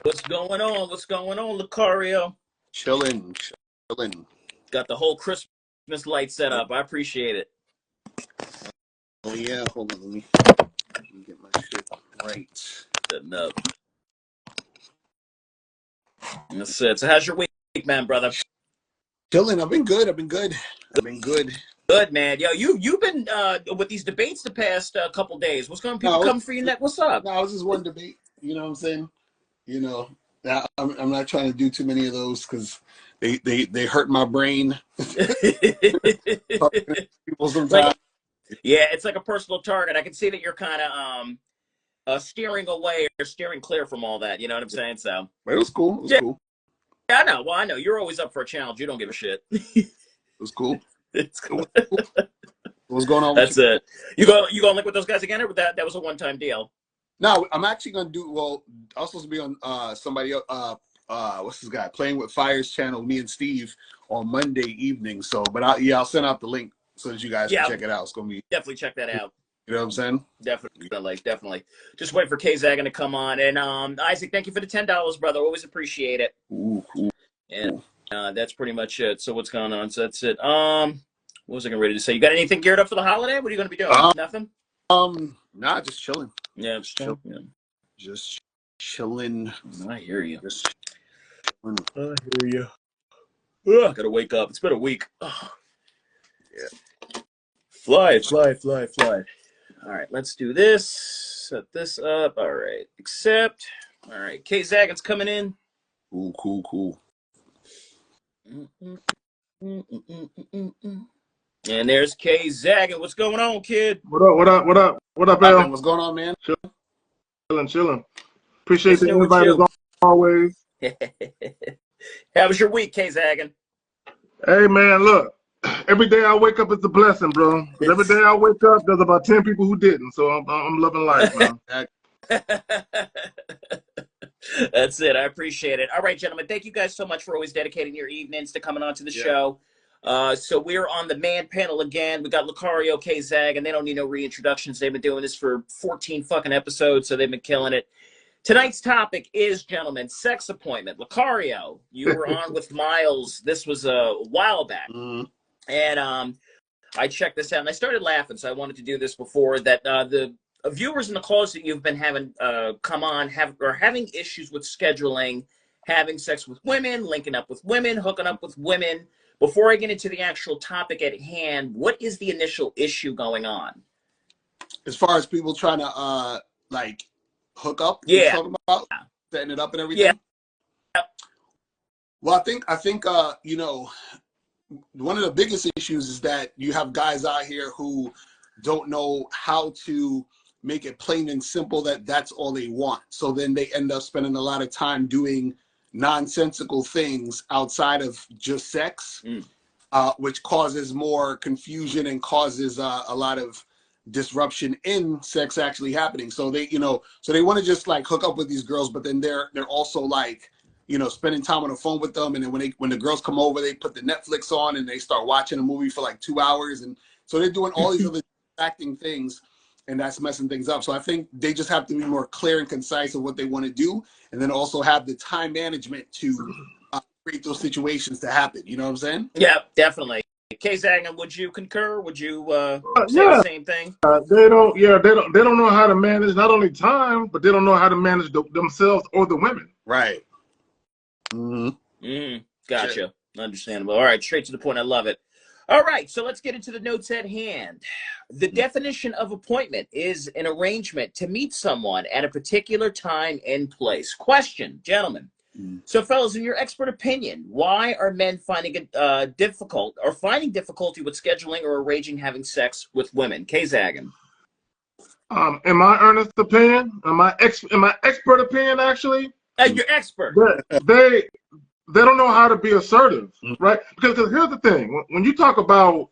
What's going on? What's going on, Lucario? Chilling. Got the whole Christmas light set up. I appreciate it. Oh yeah, hold on, let me get my shit right. Setting up. That's it. So how's your week, man, brother? Chilling. I've been good. Good, man. Yo, you've been with these debates the past couple days. What's going on? People coming for your neck? What's up? No, it was just one debate. You know what I'm saying? You know, I'm not trying to do too many of those because they hurt my brain. People sometimes. Yeah, it's like a personal target. I can see that you're kind of steering away or steering clear from all that. You know what I'm saying? So, But it was cool. It was cool. Yeah, I know. Well, I know you're always up for a challenge. You don't give a shit. It was cool. It's cool. What's going on? That's it. You gonna link with those guys again, or that was a one-time deal? No, I'm actually gonna do. Well, I was supposed to be on somebody else. What's this guy? Playing with Fire's channel, me and Steve on Monday evening. So, but I'll send out the link so that you guys can check it out. It's gonna be definitely check that out. You know what I'm saying? Definitely. Just wait for K-Zaggin to come on. And Isaac, thank you for the $10, brother. Always appreciate it. Ooh, cool. And that's pretty much it. So what's going on? So that's it. What was I getting ready to say? You got anything geared up for the holiday? What are you going to be doing? Nothing? Nah, just chilling. Yeah, just chilling. Yeah. Just chilling. I hear you. Just chilling. I hear you. I gotta wake up. It's been a week. Oh. Yeah. Fly. All right, let's do this. Set this up. All right, accept. All right, K-Zaggin's coming in. Cool. And there's K-Zaggin. What's going on, kid? What up, Al? What's going on, man? Chilling. Appreciate the invite as always. How was your week, K-Zaggin? Hey, man, look. Every day I wake up, it's a blessing, bro. But every day I wake up, there's about 10 people who didn't. So I'm loving life, man. That's it. I appreciate it. All right, gentlemen. Thank you guys so much for always dedicating your evenings to coming on to the show. So we're on the man panel again. We got Lucario, K-Zag, and they don't need no reintroductions. They've been doing this for 14 fucking episodes, so they've been killing it. Tonight's topic is, gentlemen, sex appointment. Lucario, you were on with Miles. This was a while back. And I checked this out, and I started laughing, so I wanted to do this before, that the viewers in the calls that you've been having come on are having issues with scheduling, having sex with women, linking up with women, hooking up with women. Before I get into the actual topic at hand, what is the initial issue going on? As far as people trying to like hook up, talking about setting it up and everything. Yeah. Well, I think you know, one of the biggest issues is that you have guys out here who don't know how to make it plain and simple that that's all they want. So then they end up spending a lot of time doing nonsensical things outside of just sex, which causes more confusion and causes a lot of disruption in sex actually happening. So they, so they want to just like hook up with these girls, but then they're also like, spending time on the phone with them. And then when the girls come over, they put the Netflix on and they start watching a movie for like 2 hours. And so they're doing all these other distracting things, and that's messing things up. So I think they just have to be more clear and concise of what they want to do. And then also have the time management to create those situations to happen. You know what I'm saying? Yeah, definitely. K-Zaggin, would you concur? Would you say the same thing? They don't know how to manage not only time, but they don't know how to manage themselves or the women. Right. Gotcha. Sure. Understandable. All right, straight to the point. I love it. All right, so let's get into the notes at hand. The definition of appointment is an arrangement to meet someone at a particular time and place. Question, gentlemen. So, fellas, in your expert opinion, why are men finding it difficulty with scheduling or arranging having sex with women? K-Zaggin. In my earnest opinion, in my expert opinion, actually, you're expert. They don't know how to be assertive, right? Because here's the thing: when you talk about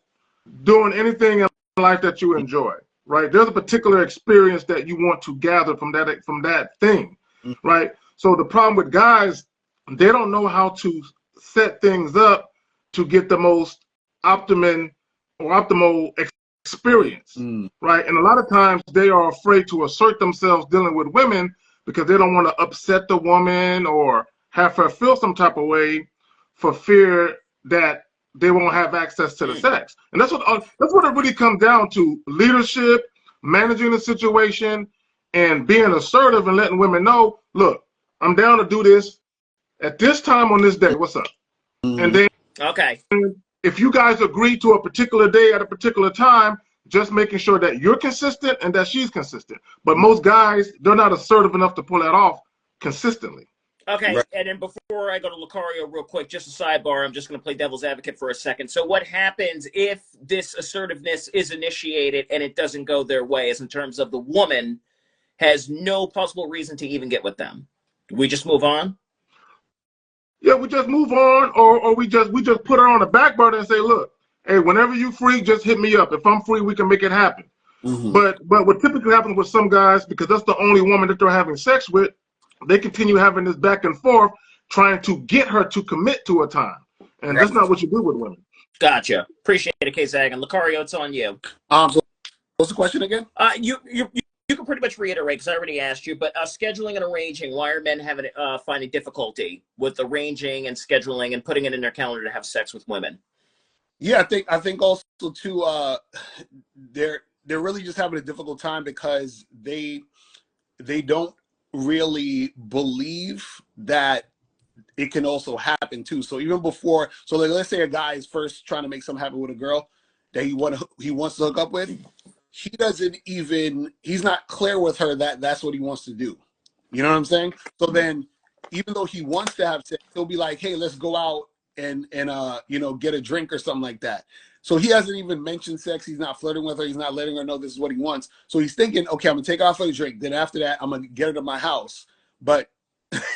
doing anything in life that you enjoy, right? There's a particular experience that you want to gather from that thing, right? So the problem with guys, they don't know how to set things up to get the most optimal experience, right? And a lot of times they are afraid to assert themselves dealing with women because they don't want to upset the woman or have her feel some type of way for fear that they won't have access to the sex. And that's what it really comes down to: leadership, managing the situation, and being assertive and letting women know, look, I'm down to do this at this time on this day. What's up? And then if you guys agree to a particular day at a particular time, just making sure that you're consistent and that she's consistent. But most guys, they're not assertive enough to pull that off consistently. Okay, and then before I go to Lucario real quick, just a sidebar, I'm just going to play devil's advocate for a second. So what happens if this assertiveness is initiated and it doesn't go their way, as in terms of the woman has no possible reason to even get with them? Do we just move on? Yeah, we just move on, or we just put her on the back burner and say, look, hey, whenever you free, just hit me up. If I'm free, we can make it happen. But what typically happens with some guys, because that's the only woman that they're having sex with, they continue having this back and forth, trying to get her to commit to a time. And that's not what you do with women. Gotcha. Appreciate it, K-Zag. And Lucario, it's on you. So what's the question again? You can pretty much reiterate, because I already asked you, but scheduling and arranging, why are men having finding difficulty with arranging and scheduling and putting it in their calendar to have sex with women? Yeah, I think also too, they're really just having a difficult time because they don't really believe that it can also happen too. So even before, so like, let's say a guy is first trying to make something happen with a girl that he wants to hook up with, he's not clear with her that that's what he wants to do. You know what I'm saying? So then, even though he wants to have sex, he'll be like, hey, let's go out and you know, get a drink or something like that. So he hasn't even mentioned sex. He's not flirting with her. He's not letting her know this is what he wants. So he's thinking, okay, I'm gonna take her out for a drink. Then after that, I'm gonna get her to my house. But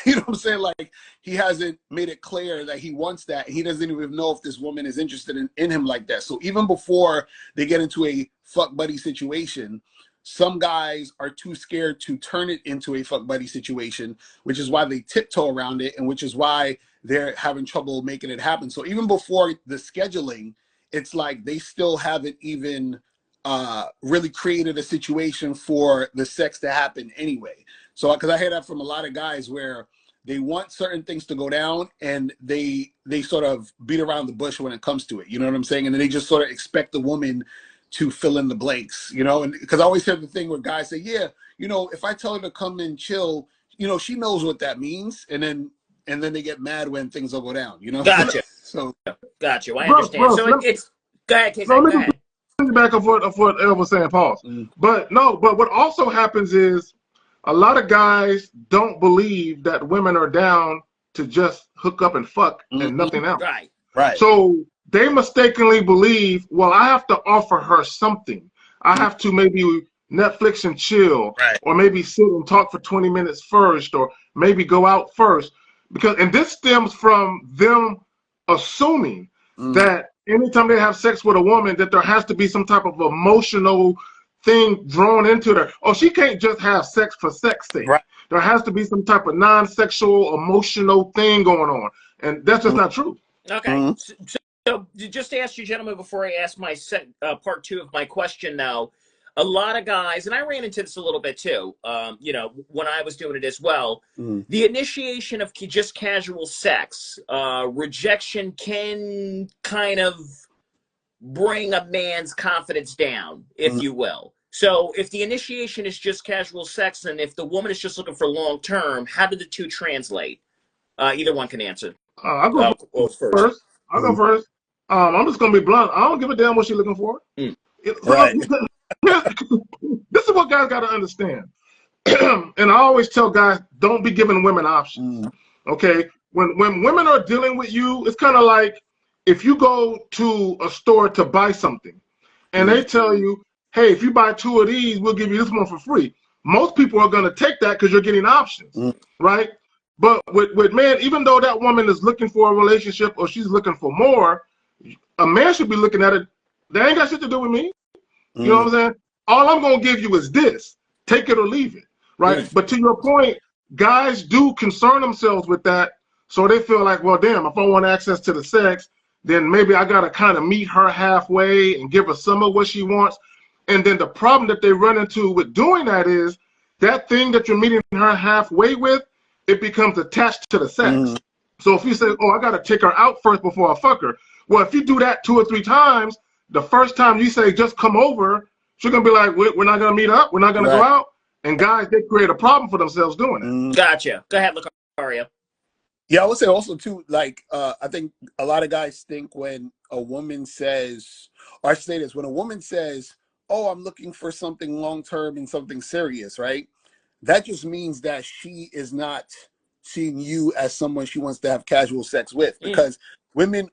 you know what I'm saying? Like, he hasn't made it clear that he wants that. He doesn't even know if this woman is interested in him like that. So even before they get into a fuck buddy situation, some guys are too scared to turn it into a fuck buddy situation, which is why they tiptoe around it, and which is why they're having trouble making it happen. So even before the scheduling, it's like they still haven't even really created a situation for the sex to happen anyway. So, because I hear that from a lot of guys where they want certain things to go down and they sort of beat around the bush when it comes to it. You know what I'm saying? And then they just sort of expect the woman to fill in the blanks, you know? And because I always hear the thing where guys say, yeah, you know, if I tell her to come and chill, you know, she knows what that means. And then they get mad when things will go down, you know? Gotcha. So, gotcha. I understand. So it's, go ahead, Casey, go ahead. Back of what El was saying, pause. But what also happens is a lot of guys don't believe that women are down to just hook up and fuck and nothing else. Right. So they mistakenly believe, well, I have to offer her something. I have to maybe Netflix and chill, or maybe sit and talk for 20 minutes first, or maybe go out first. And this stems from them assuming that anytime they have sex with a woman, that there has to be some type of emotional thing drawn into her. Oh, she can't just have sex for sex sake. There has to be some type of non-sexual, emotional thing going on. And that's just not true. Okay. So just to ask you gentlemen before I ask my part two of my question now, a lot of guys, and I ran into this a little bit too, you know, when I was doing it as well, the initiation of just casual sex, rejection can kind of bring a man's confidence down, if you will. So if the initiation is just casual sex, and if the woman is just looking for long term, how do the two translate? Either one can answer. I'll go first. I'll go first. I'm just going to be blunt. I don't give a damn what she's looking for. This is what guys got to understand. And I always tell guys, don't be giving women options. Okay? When women are dealing with you, it's kind of like if you go to a store to buy something and they tell you, hey, if you buy 2 of these, we'll give you this one for free. Most people are going to take that because you're getting options, right? But with men, even though that woman is looking for a relationship or she's looking for more, a man should be looking at it. That ain't got shit to do with me. You know what I'm saying? All I'm going to give you is this. Take it or leave it, right? But to your point, guys do concern themselves with that. So they feel like, well, damn, if I want access to the sex, then maybe I got to kind of meet her halfway and give her some of what she wants. And then the problem that they run into with doing that is that thing that you're meeting her halfway with, it becomes attached to the sex. So if you say, oh, I got to take her out first before I fuck her. Well, if you do that 2 or 3 times, the first time you say, just come over, she's going to be like, we're not going to meet up. We're not going to go out. And guys, they create a problem for themselves doing it. Gotcha. Go ahead, Lucario. Yeah, I would say also too, like, I think a lot of guys think when a woman says, or I should say this, when a woman says, oh, I'm looking for something long-term and something serious, right? That just means that she is not seeing you as someone she wants to have casual sex with, because women,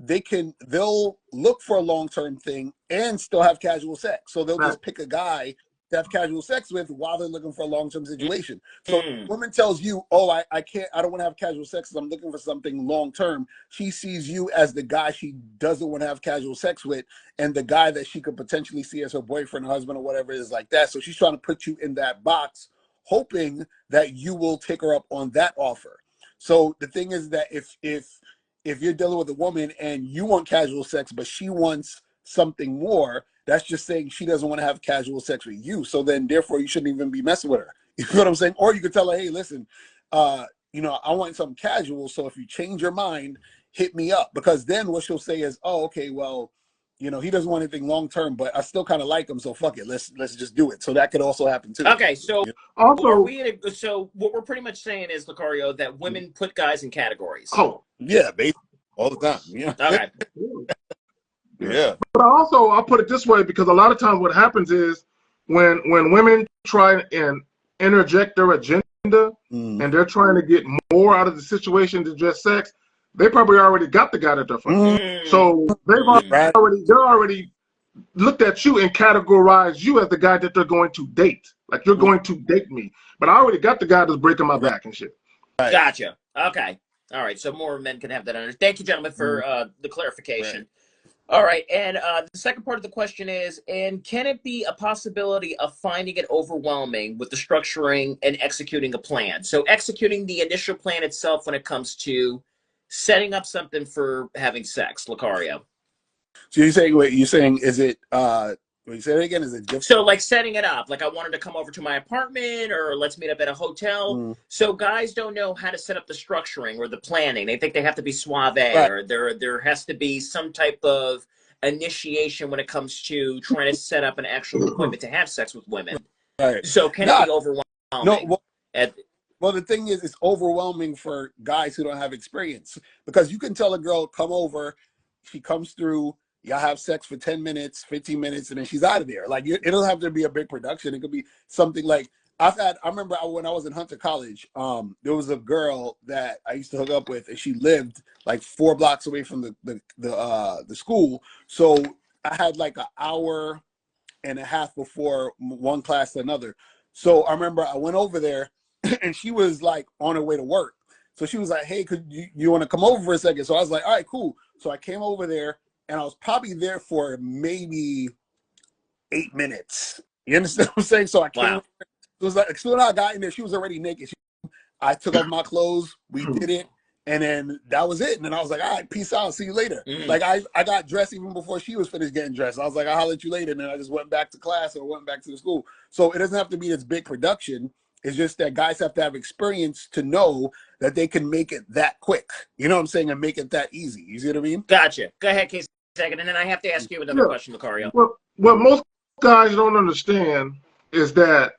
they'll look for a long-term thing and still have casual sex. So they'll just pick a guy to have casual sex with while they're looking for a long-term situation. So woman tells you, oh, I don't want to have casual sex because I'm looking for something long-term. She sees you as the guy she doesn't want to have casual sex with, and the guy that she could potentially see as her boyfriend, husband, or whatever it is like that. So she's trying to put you in that box, hoping that you will take her up on that offer. So the thing is that if you're dealing with a woman and you want casual sex, but she wants something more, that's just saying she doesn't want to have casual sex with you. So then, therefore, you shouldn't even be messing with her. You know what I'm saying? Or you could tell her, hey, listen, I want something casual. So if you change your mind, hit me up. Because then what she'll say is, oh, okay, well, he doesn't want anything long term, but I still kind of like him. So fuck it, let's just do it. So that could also happen too. Okay, so Also, so what we're pretty much saying is, Lucario, that women put guys in categories. Oh, yeah, basically all the time. Yeah. Okay. Yeah. But I'll put it this way, because a lot of times what happens is when women try and interject their agenda and they're trying to get more out of the situation than just sex, they probably already got the guy that they're fucking. So they're already looked at you and categorized you as the guy that they're going to date. Like, you're going to date me. But I already got the guy that's breaking my back and shit. Right. Gotcha. Okay. All right. So more men can have that under. Thank you, gentlemen, for the clarification. Right. All right. And the second part of the question is, and can it be a possibility of finding it overwhelming with the structuring and executing a plan? So executing the initial plan itself when it comes to setting up something for having sex, Lucario. So you're saying, is it, you say it again, is it different? So like setting it up, like I wanted to come over to my apartment or let's meet up at a hotel. So guys don't know how to set up the structuring or the planning. They think they have to be suave, or there has to be some type of initiation when it comes to trying to set up an actual appointment to have sex with women. Right. So can it be overwhelming? No, well, the thing is, it's overwhelming for guys who don't have experience, because you can tell a girl, come over, she comes through, y'all have sex for 10 minutes, 15 minutes, and then she's out of there. Like, it doesn't have to be a big production. It could be something like, I remember when I was in Hunter College, there was a girl that I used to hook up with, and she lived like 4 blocks away from the school. So I had like an hour and a half before one class to another. So I remember I went over there, and she was like on her way to work. So she was like, hey, could you want to come over for a second? So I was like, all right, cool. So I came over there, and I was probably there for maybe 8 minutes. You understand what I'm saying? So I came over, it was like, as soon as I got in there, she was already naked. I took off my clothes, we did it, and then that was it. And then I was like, all right, peace out, see you later. Like, I got dressed even before she was finished getting dressed. I was like, I'll holler at you later. And then I just went back to class or went back to the school. So it doesn't have to be this big production. It's just that guys have to have experience to know that they can make it that quick. You know what I'm saying? And make it that easy. You see what I mean? Gotcha. Go ahead, Casey, second, and then I have to ask you another question, Lucario. Well, what most guys don't understand is that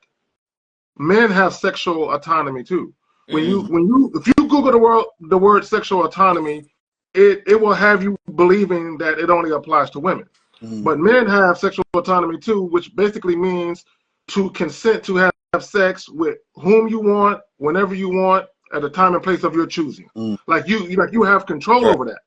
men have sexual autonomy too. If you Google the word sexual autonomy, it will have you believing that it only applies to women. But men have sexual autonomy too, which basically means to consent to have sex with whom you want, whenever you want, at a time and place of your choosing. Like you have control over that.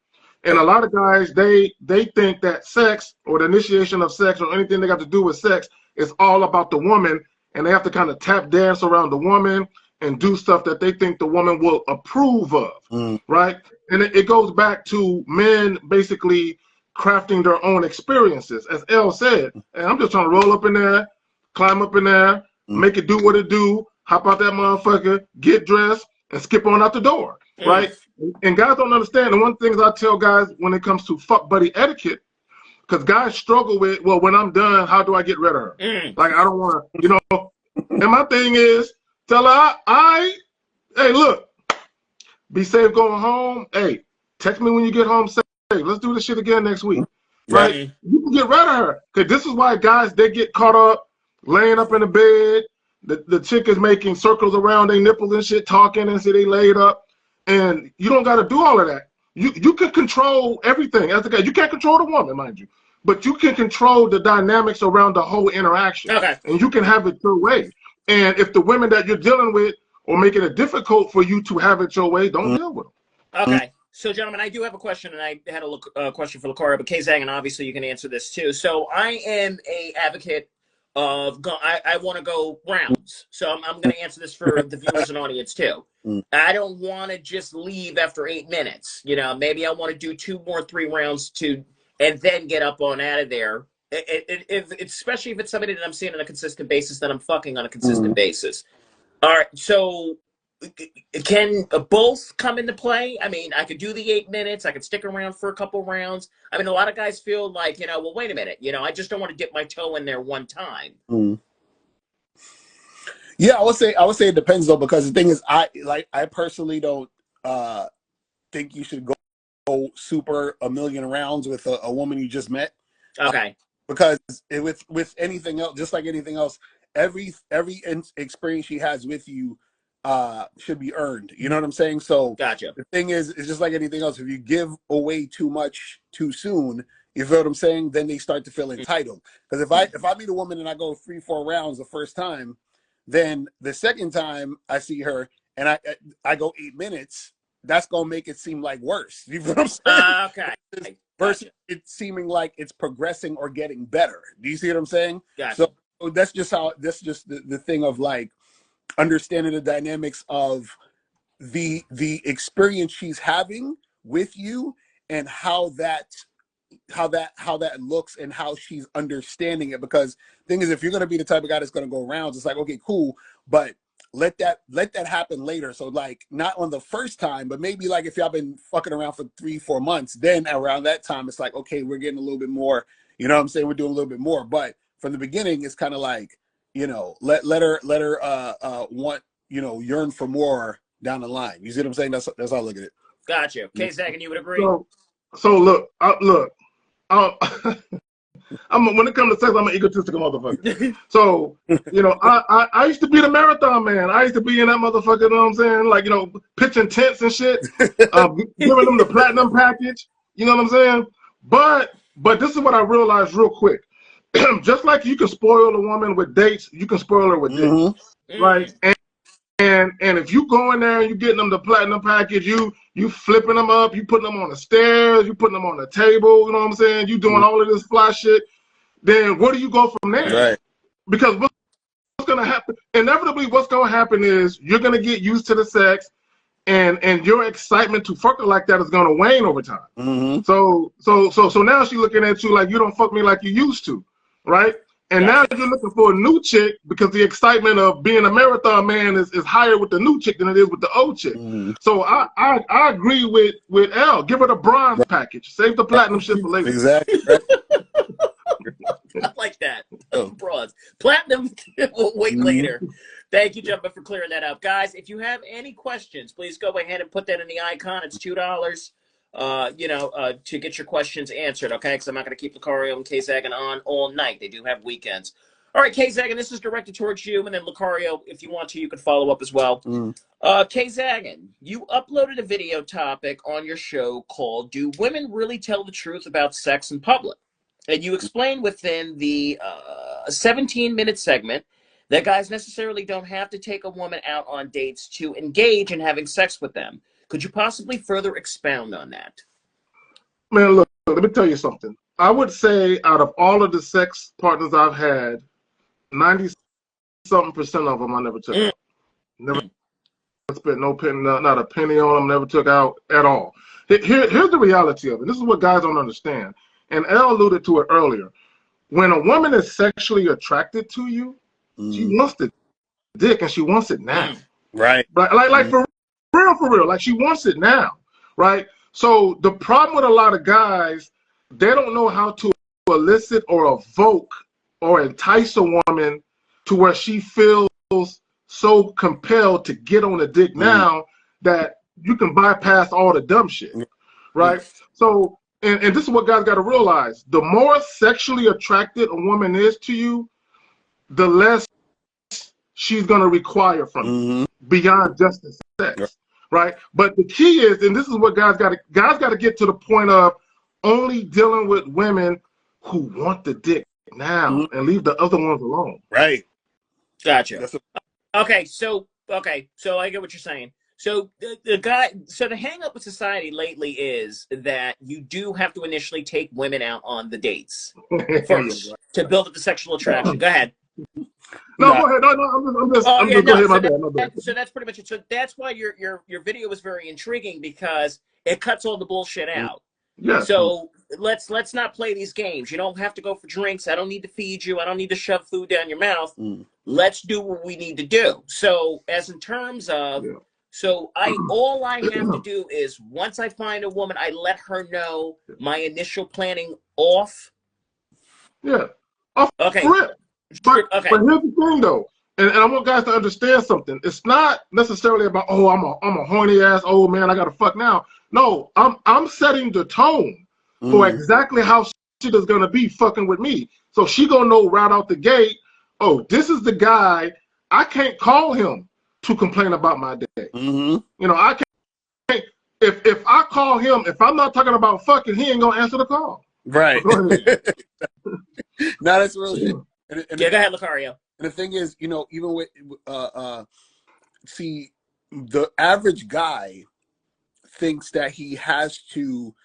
And a lot of guys, they think that sex or the initiation of sex or anything they got to do with sex is all about the woman, and they have to kind of tap dance around the woman and do stuff that they think the woman will approve of, right? And it goes back to men basically crafting their own experiences. As Elle said, and I'm just trying to roll up in there, climb up in there, make it do what it do, hop out that motherfucker, get dressed, and skip on out the door, right? And guys don't understand. And one of the things I tell guys when it comes to fuck buddy etiquette because guys struggle with, well, when I'm done, how do I get rid of her? Like, I don't want to, you know. And my thing is, tell her, hey, look, be safe going home. Hey, text me when you get home safe. Let's do this shit again next week. Right? You can get rid of her. Because this is why guys, they get caught up, laying up in the bed. The chick is making circles around their nipples and shit, talking and say they laid up. And you don't got to do all of that. You can control everything as a guy. You can't control the woman, mind you. But you can control the dynamics around the whole interaction. Okay. And you can have it your way. And if the women that you're dealing with are making it difficult for you to have it your way, don't deal with them. Okay. So, gentlemen, I do have a question, and I had a question for Lucario, but K-Zang, and obviously you can answer this too. So I am a advocate of I want to go rounds. So I'm going to answer this for the viewers and audience too. I don't want to just leave after 8 minutes. You know, maybe I want to do 2 more 3 rounds and then get up on out of there. Especially if it's somebody that I'm seeing on a consistent basis, that I'm fucking on a consistent basis. All right, so can both come into play? I mean, I could do the 8 minutes. I could stick around for a couple rounds. I mean, a lot of guys feel like, you know, well, wait a minute. You know, I just don't want to dip my toe in there one time. Yeah, I would say it depends though, because the thing is, I personally don't think you should go super a million rounds with a woman you just met. Okay. Because with anything else, just like anything else, every experience she has with you should be earned. You know what I'm saying? So gotcha. The thing is, it's just like anything else. If you give away too much too soon, you feel what I'm saying? Then they start to feel entitled. Because if I meet a woman and I go 3-4 rounds the first time, then the second time I see her and I go 8 minutes, that's gonna make it seem like worse. You feel what I'm saying? Okay. Versus it seeming like it's progressing or getting better. Do you see what I'm saying? Gotcha. So that's just the thing of like understanding the dynamics of the experience she's having with you and how that looks and how she's understanding it. Because the thing is, if you're gonna be the type of guy that's gonna go rounds, it's like, okay, cool, but let that happen later. So like not on the first time, but maybe like if y'all been fucking around for 3-4 months, then around that time it's like, okay, we're getting a little bit more, you know what I'm saying? We're doing a little bit more. But from the beginning, it's kind of like, you know, let her want, you know, yearn for more down the line. You see what I'm saying? That's how I look at it. Gotcha. K-Zag, and you would agree? So look, when it comes to sex, I'm an egotistical motherfucker. So, you know, I used to be the marathon man. I used to be in that motherfucker, you know what I'm saying? Like, you know, pitching tents and shit, giving them the platinum package, you know what I'm saying? But this is what I realized real quick. Just like you can spoil a woman with dates, you can spoil her with dates, right? And if you go in there and you getting them the platinum package, you flipping them up, you putting them on the stairs, you putting them on the table, you know what I'm saying? You doing all of this fly shit. Then where do you go from there? Right. Because what's going to happen? Inevitably, what's going to happen is you're going to get used to the sex, and your excitement to fuck her like that is going to wane over time. So now she's looking at you like you don't fuck me like you used to, right? And now you're looking for a new chick because the excitement of being a marathon man is higher with the new chick than it is with the old chick. So I agree with L. Give her the bronze package. Save the platinum shit for later. Exactly. I like that. Bronze. Platinum, we'll wait later. Thank you, gentlemen, for clearing that up. Guys, if you have any questions, please go ahead and put that in the icon. It's $2. To get your questions answered, okay? Because I'm not going to keep Lucario and K-Zagan on all night. They do have weekends. All right, K-Zagan, this is directed towards you, and then Lucario, if you want to, you can follow up as well. K-Zagan, you uploaded a video topic on your show called "Do Women Really Tell the Truth About Sex in Public?" And you explain within the 17-minute segment that guys necessarily don't have to take a woman out on dates to engage in having sex with them. Could you possibly further expound on that? Man, look, let me tell you something. I would say out of all of the sex partners I've had, 90-something% of them I never took out. Never spent no penny, not a penny on them, never took out at all. Here's the reality of it. This is what guys don't understand. And Elle alluded to it earlier. When a woman is sexually attracted to you, she wants the dick and she wants it now. Right. Like for real, like she wants it now, right? So the problem with a lot of guys, they don't know how to elicit or evoke or entice a woman to where she feels so compelled to get on a dick now that you can bypass all the dumb shit, right? So, and this is what guys got to realize. The more sexually attracted a woman is to you, the less she's going to require from you beyond just the sex, right? But the key is, and this is what guys got to get to the point of only dealing with women who want the dick now and leave the other ones alone. Right. Gotcha. Okay, so I get what you're saying. So the hang up with society lately is that you do have to initially take women out on the dates first to build up the sexual attraction. Go ahead. No, go ahead. No, I'm just go ahead. My bad. So that's pretty much it. So that's why your video was very intriguing, because it cuts all the bullshit out. Yeah. So let's not play these games. You don't have to go for drinks. I don't need to feed you. I don't need to shove food down your mouth. Let's do what we need to do. So as in terms of, all I have to do is, once I find a woman, I let her know my initial planning off. Yeah. Okay. But here's the thing, though, and I want guys to understand something. It's not necessarily about, oh, I'm a horny ass old man, I gotta fuck now. No, I'm setting the tone for exactly how shit is gonna be fucking with me. So she gonna know right out the gate, oh, this is the guy. I can't call him to complain about my day. You know, I can't. If I call him, if I'm not talking about fucking, he ain't gonna answer the call. Right. No, that's real shit. Go ahead, Lucario. And the thing is, you know, even with see, the average guy thinks that he has to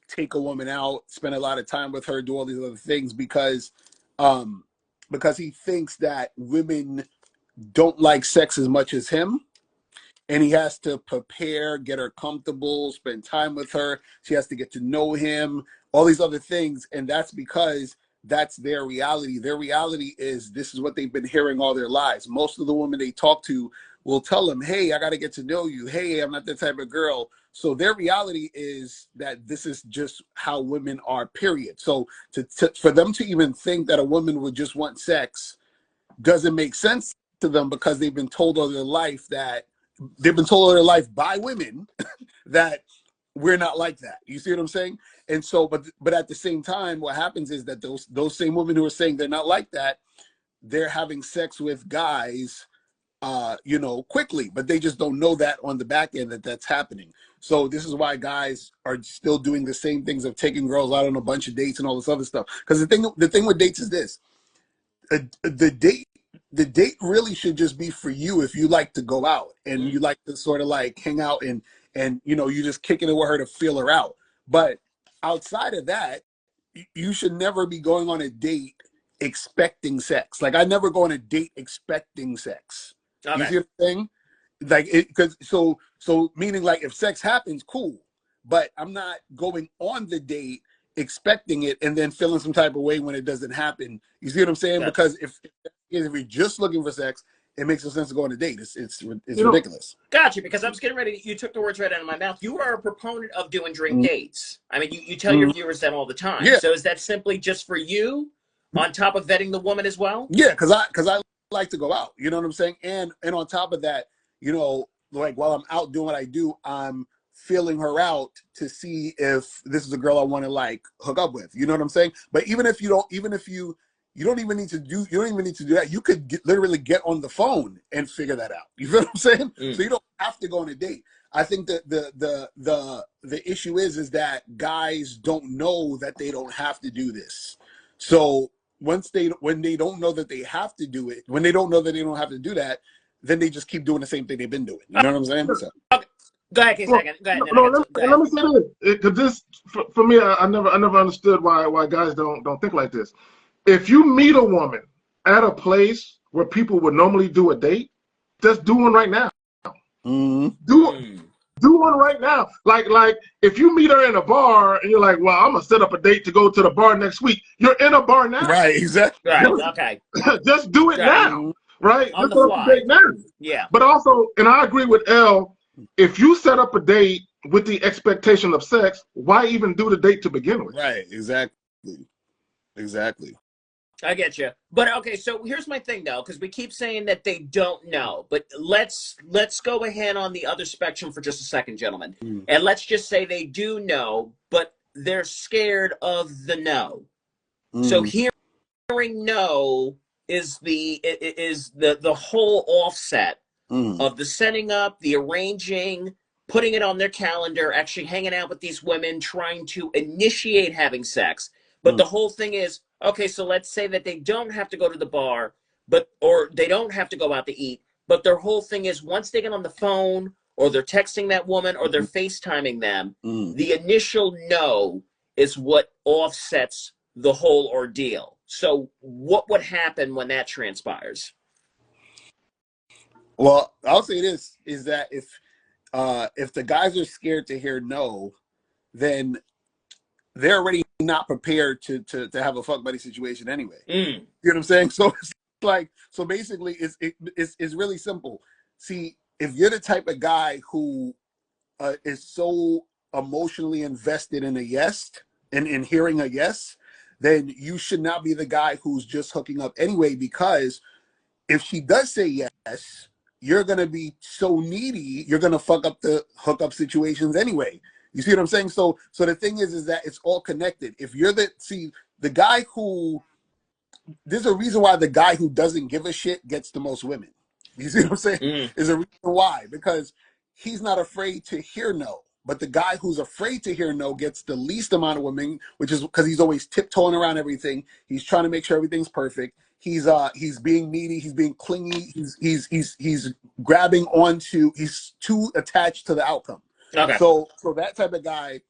take a woman out, spend a lot of time with her, do all these other things because he thinks that women don't like sex as much as him. And he has to prepare, get her comfortable, spend time with her. She has to get to know him, all these other things. And that's because that's their reality. Their reality is this is what they've been hearing all their lives. Most of the women they talk to will tell them, hey, I got to get to know you. Hey, I'm not that type of girl. So their reality is that this is just how women are, period. So for them to even think that a woman would just want sex doesn't make sense to them, because they've been told all their life by women that we're not like that. You see what I'm saying? And so, but at the same time, what happens is that those same women who are saying they're not like that, they're having sex with guys, you know, quickly, but they just don't know that on the back end that's happening. So this is why guys are still doing the same things of taking girls out on a bunch of dates and all this other stuff. Because the thing with dates is this: the date really should just be for you if you like to go out and you like to sort of like hang out and you know, you just kicking it with her to feel her out. But outside of that, you should never be going on a date expecting sex. Like, I never go on a date expecting sex. Okay. You see what I'm saying? Like, because so meaning, like, if sex happens, cool, but I'm not going on the date expecting it and then feeling some type of way when it doesn't happen. You see what I'm saying? Yeah. Because if you're just looking for sex, it makes no sense to go on a date. It's ridiculous. Gotcha, because I was getting ready. You took the words right out of my mouth. You are a proponent of doing drink dates. I mean, you tell your viewers that all the time. Yeah. So is that simply just for you, on top of vetting the woman as well? Yeah, because I like to go out. You know what I'm saying? And on top of that, you know, like, while I'm out doing what I do, I'm feeling her out to see if this is a girl I want to, like, hook up with. You know what I'm saying? But you don't even need to do that. You could literally get on the phone and figure that out. You feel what I'm saying? So you don't have to go on a date. I think that the issue is that guys don't know that they don't have to do this. So when they don't know that they have to do it, when they don't know that they don't have to do that, then they just keep doing the same thing they've been doing. You know what I'm saying? So. Okay. Go ahead, K. Go ahead. Let me say this, because this for me, I never understood why guys don't think like this. If you meet a woman at a place where people would normally do a date, just do one right now. Do one right now. Like if you meet her in a bar and you're like, well, I'm gonna set up a date to go to the bar next week. You're in a bar now. Right, exactly. Right, okay. Just do it now. Right? On the fly. Date now. Yeah. But also, and I agree with L, if you set up a date with the expectation of sex, why even do the date to begin with? Right, exactly. Exactly. I get you. But okay, so here's my thing though, because we keep saying that they don't know. But let's go ahead on the other spectrum for just a second, gentlemen. And let's just say they do know, but they're scared of the no. So hearing no is the whole offset of the setting up, the arranging, putting it on their calendar, actually hanging out with these women, trying to initiate having sex. But the whole thing is, okay, so let's say that they don't have to go to the bar, or they don't have to go out to eat, but their whole thing is once they get on the phone or they're texting that woman or they're FaceTiming them, the initial no is what offsets the whole ordeal. So what would happen when that transpires? Well, I'll say this is that if the guys are scared to hear no, then they're already not prepared to have a fuck buddy situation anyway. You know what I'm saying? So it's like, so basically it's really simple. See, if you're the type of guy who is so emotionally invested in a yes and in hearing a yes, then you should not be the guy who's just hooking up anyway, because if she does say yes, you're going to be so needy, you're going to fuck up the hookup situations anyway. You see what I'm saying? So the thing is that it's all connected. If you're the guy who, there's a reason why the guy who doesn't give a shit gets the most women. You see what I'm saying? There's a reason why, because he's not afraid to hear no. But the guy who's afraid to hear no gets the least amount of women, which is because he's always tiptoeing around everything. He's trying to make sure everything's perfect. He's being needy. He's being clingy. He's grabbing onto. He's too attached to the outcome. Okay. So that type of guy,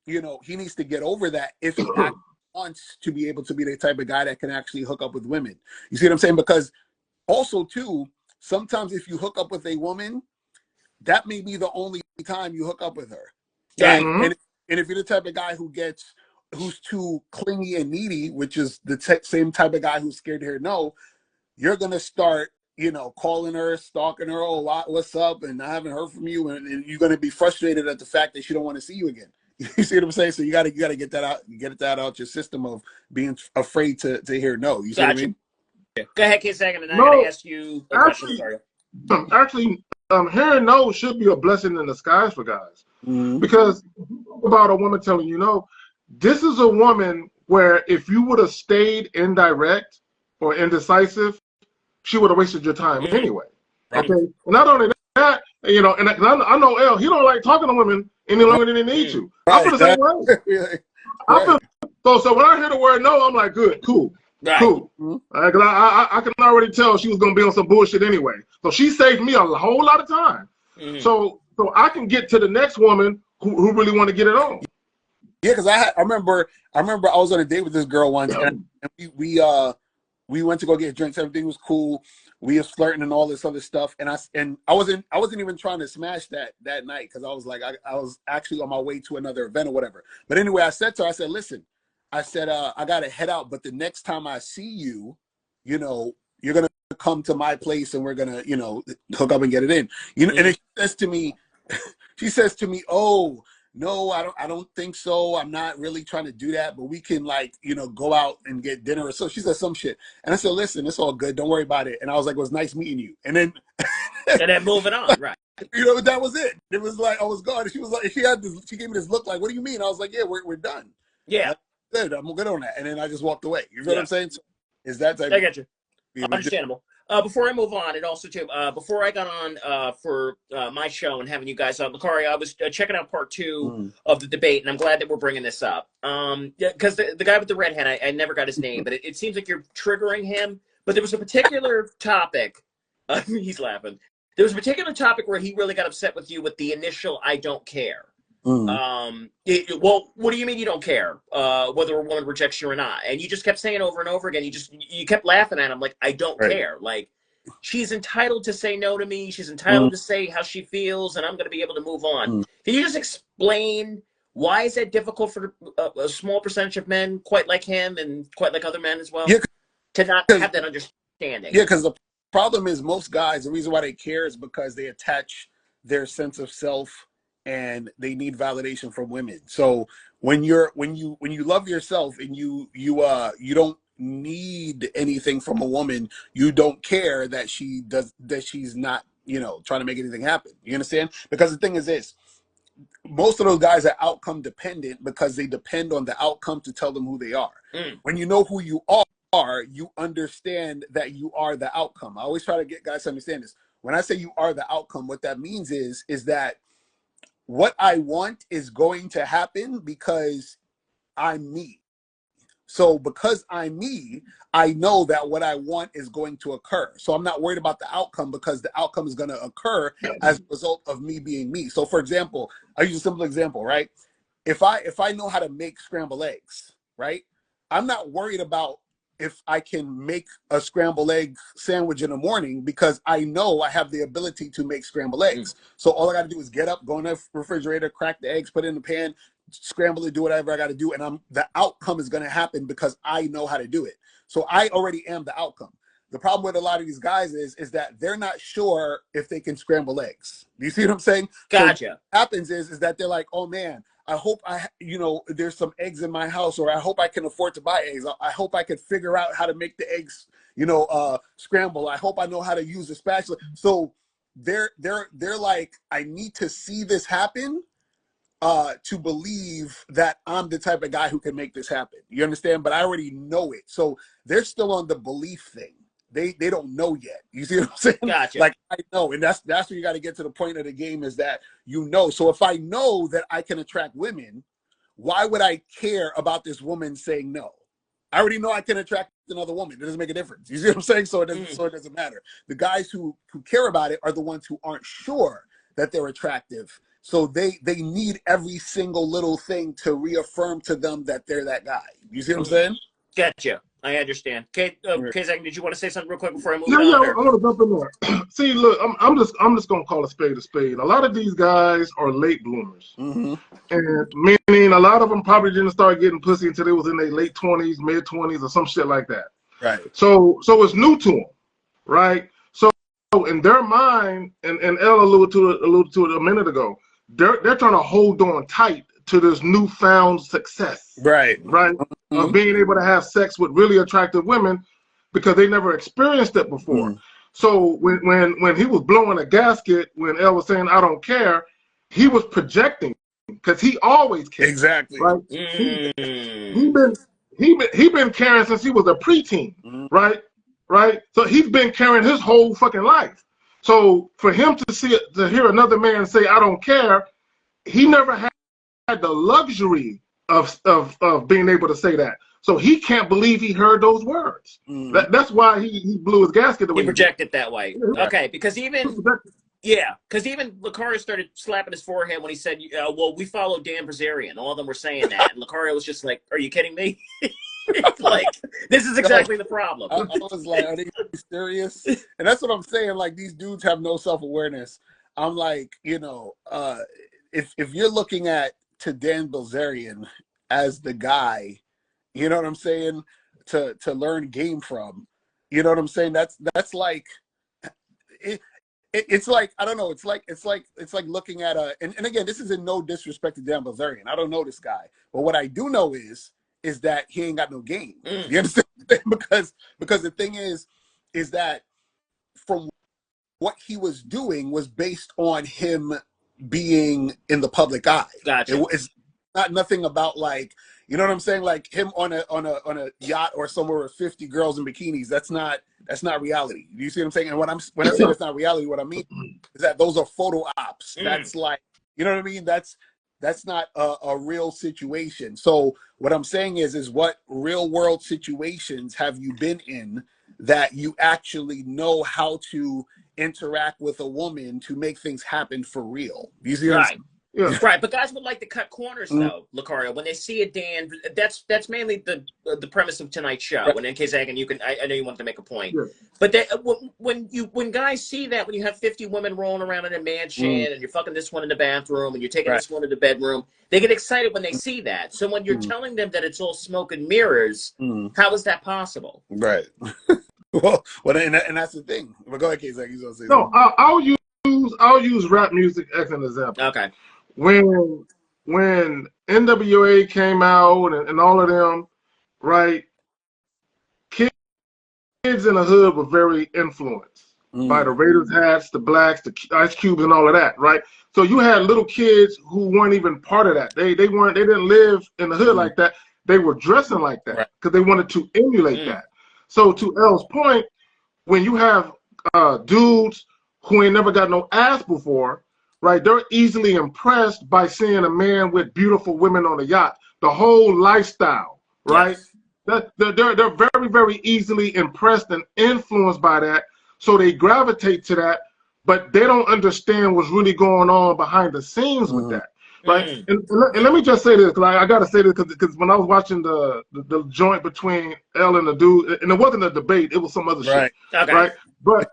he needs to get over that if he actually wants to be able to be the type of guy that can actually hook up with women. You see what I'm saying? Because also too, sometimes if you hook up with a woman, that may be the only time you hook up with her. Right. And if you're the type of guy who's too clingy and needy, which is the same type of guy who's scared to hear no, you're gonna start, calling her, stalking her. Oh, what's up? And I haven't heard from you, and you're gonna be frustrated at the fact that she don't want to see you again. You see what I'm saying? So you gotta get that out your system of being afraid to hear no. You see what I mean? Go ahead, Kid Sagan, and I'm gonna ask you a question. Sorry. Actually, hearing no should be a blessing in disguise for guys. Because about a woman telling you no, this is a woman where if you would have stayed indirect or indecisive, she would have wasted your time anyway. Okay. And not only that, and I know L, he don't like talking to women any longer than he needs to. I feel the same way. So when I hear the word no, I'm like, good, cool. Cool. Because I can already tell she was going to be on some bullshit anyway. So she saved me a whole lot of time. So I can get to the next woman who really want to get it on. Yeah, because I remember I was on a date with this girl once, and we went to go get drinks. Everything was cool. We was flirting and all this other stuff, and I wasn't even trying to smash that night, because I was like I was actually on my way to another event or whatever. But anyway, I said to her, I said, listen, I said, I got to head out, but the next time I see you, you're going to come to my place and we're going to, hook up and get it in. And she says to me, oh, no, I don't think so. I'm not really trying to do that, but we can go out and get dinner or so. She said some shit. And I said, listen, it's all good. Don't worry about it. And I was like, it was nice meeting you. And then moving on, right. That was it. It was like, I was gone. And she was like, she gave me this look like, what do you mean? I was like, yeah, we're done. Yeah. Good, I'm good on that. And then I just walked away. You know what I'm saying? So is that type I get you. Understandable. Before I move on, and also too, before I got on for my show and having you guys on, Lucari, I was checking out part 2 of the debate, and I'm glad that we're bringing this up. Because the guy with the red hat, I never got his name, but it seems like you're triggering him. But there was a particular topic. He's laughing. There was a particular topic where he really got upset with you with the initial "I don't care." Well, what do you mean you don't care whether a woman rejects you or not? And you just kept saying over and over again, you kept laughing at him like, I don't care. Like, she's entitled to say no to me. She's entitled to say how she feels, and I'm going to be able to move on. Can you just explain why is that difficult for a small percentage of men quite like him and quite like other men as well to not have that understanding? Yeah, because the problem is most guys, the reason why they care is because they attach their sense of self and they need validation from women. So when you love yourself and you don't need anything from a woman, you don't care that she's not, trying to make anything happen. You understand? Because the thing is this, most of those guys are outcome dependent because they depend on the outcome to tell them who they are. When you know who you are, you understand that you are the outcome. I always try to get guys to understand this. When I say you are the outcome, what that means is that what I want is going to happen because I'm me. So because I'm me, I know that what I want is going to occur. So I'm not worried about the outcome because the outcome is going to occur as a result of me being me. So for example, I use a simple example, right? If I know how to make scrambled eggs, right? I'm not worried about if I can make a scrambled egg sandwich in the morning because I know I have the ability to make scrambled eggs. So all I got to do is get up, go in the refrigerator, crack the eggs, put it in the pan, scramble it, do whatever I got to do. And the outcome is going to happen because I know how to do it. So I already am the outcome. The problem with a lot of these guys is that they're not sure if they can scramble eggs. Do you see what I'm saying? Gotcha. So what happens is that they're like, oh man, I hope there's some eggs in my house, or I hope I can afford to buy eggs. I hope I could figure out how to make the eggs, scramble. I hope I know how to use a spatula. So they're like, I need to see this happen to believe that I'm the type of guy who can make this happen. You understand? But I already know it. So they're still on the belief thing. They don't know yet. You see what I'm saying? Gotcha. Like, I know. And that's where you got to get to the point of the game, is that So if I know that I can attract women, why would I care about this woman saying no? I already know I can attract another woman. It doesn't make a difference. You see what I'm saying? So it doesn't matter. The guys who care about it are the ones who aren't sure that they're attractive. So they need every single little thing to reaffirm to them that they're that guy. You see what I'm saying? Gotcha. I understand. Zach, did you want to say something real quick before I move Yeah, on? I want to jump in there. See, look, I'm just gonna call a spade a spade. A lot of these guys are late bloomers, and meaning a lot of them probably didn't start getting pussy until they was in their late 20s, mid 20s, or some shit like that. Right. So it's new to them, right? So in their mind, and Elle alluded to it a minute ago, they're trying to hold on tight to this newfound success, right? Of being able to have sex with really attractive women because they never experienced it before. So when he was blowing a gasket, when Elle was saying I don't care, he was projecting because he always cared. Exactly. Right? He been caring since he was a preteen, right? So he's been caring his whole fucking life. So for him to hear another man say I don't care, he never had the luxury of being able to say that. So he can't believe he heard those words. That's why he blew his gasket the way he projected that way. Okay, because even Lucario started slapping his forehead when he said, well, we follow Dan Bilzerian. All of them were saying that. And Lucario was just like, are you kidding me? Like, this is exactly the problem. I was like, are they serious? And that's what I'm saying. Like, these dudes have no self-awareness. I'm like, if you're looking to Dan Bilzerian as the guy, you know what I'm saying, to learn game from, you know what I'm saying? That's like it's like, I don't know, it's like looking at and again, this is in no disrespect to Dan Bilzerian. I don't know this guy, but what I do know is that he ain't got no game. You understand? because the thing is that from what he was doing was based on him being in the public eye. Gotcha. It's not nothing about, like, you know what I'm saying, like him on a yacht or somewhere with 50 girls in bikinis. That's not reality. You see what I'm saying? And when I say that's not reality, what I mean is that those are photo ops. That's like, you know what I mean? That's not a real situation. So what I'm saying is what real world situations have you been in that you actually know how to interact with a woman to make things happen for real? You see what I'm saying? Yeah. Right, but guys would like to cut corners, though, Lucario. When they see a Dan, that's mainly the premise of tonight's show. Right. And in case I know you wanted to make a point, Yeah. but when guys see that, when you have 50 women rolling around in a mansion and you're fucking this one in the bathroom and you're taking this one to the bedroom, they get excited when they see that. So when you're telling them that it's all smoke and mirrors, how is that possible? Right. well, and that's the thing. But go ahead, K-Zach. He's gonna say no. I'll use rap music as an example. Okay. when NWA came out and all of them, right? Kids in the hood were very influenced by the Raiders hats, the blacks, the Ice Cubes, and all of that, right? So you had little kids who weren't even part of that. They didn't live in the hood like that. They were dressing like that because they wanted to emulate that. So to L's point, when you have dudes who ain't never got no ass before, right? They're easily impressed by seeing a man with beautiful women on a yacht. The whole lifestyle, right? Yes. They're very, very easily impressed and influenced by that. So they gravitate to that, but they don't understand what's really going on behind the scenes with that. Right, and let me just say this, because I got to say this, because when I was watching the joint between L and the dude, and it wasn't a debate, it was some other shit, right? But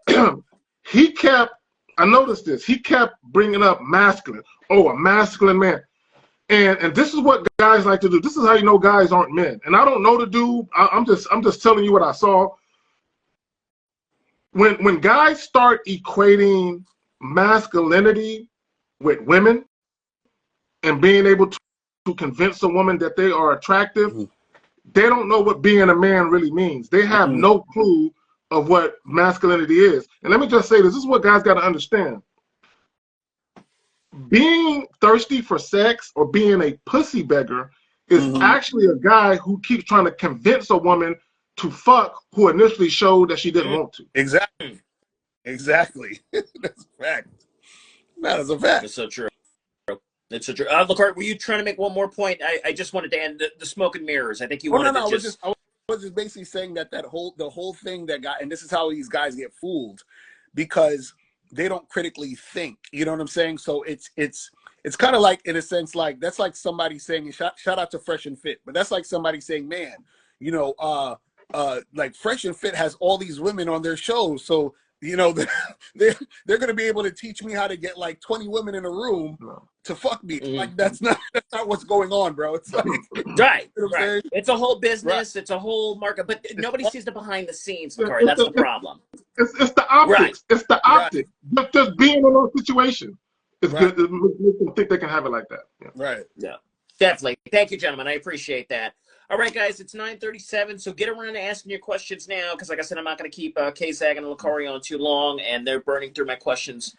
he kept, I noticed this, he kept bringing up masculine. Oh, a masculine man, and this is what guys like to do. This is how you know guys aren't men. And I don't know the dude. I'm just telling you what I saw. When guys start equating masculinity with women, and being able to convince a woman that they are attractive, they don't know what being a man really means. They have no clue of what masculinity is. And let me just say this is what guys got to understand. Being thirsty for sex or being a pussy beggar is actually a guy who keeps trying to convince a woman to fuck who initially showed that she didn't want to. Exactly. That's a fact. That is a fact. That's so true. It's so true. Lacart, were you trying to make one more point? I just wanted to end the smoke and mirrors. I think you wanted to just... I was just basically saying that the whole thing that got, and this is how these guys get fooled, because they don't critically think. You know what I'm saying? So it's kind of like, in a sense, like that's like somebody saying, shout out to Fresh and Fit, but that's like somebody saying, man, you know, like Fresh and Fit has all these women on their shows, so you know they're gonna be able to teach me how to get like 20 women in a room to fuck me. Like that's not what's going on, bro. It's like right. It's a whole business. It's a whole market, but nobody sees the behind the scenes. Corey. That's the problem. It's the optics. It's the optics. Just being in those situations. It's good to make them think they can have it like that. Yeah. Definitely. Thank you, gentlemen. I appreciate that. All right, guys, it's 9:37, so get around to asking your questions now, because like I said, I'm not going to keep K-Zag and Lacari on too long, and they're burning through my questions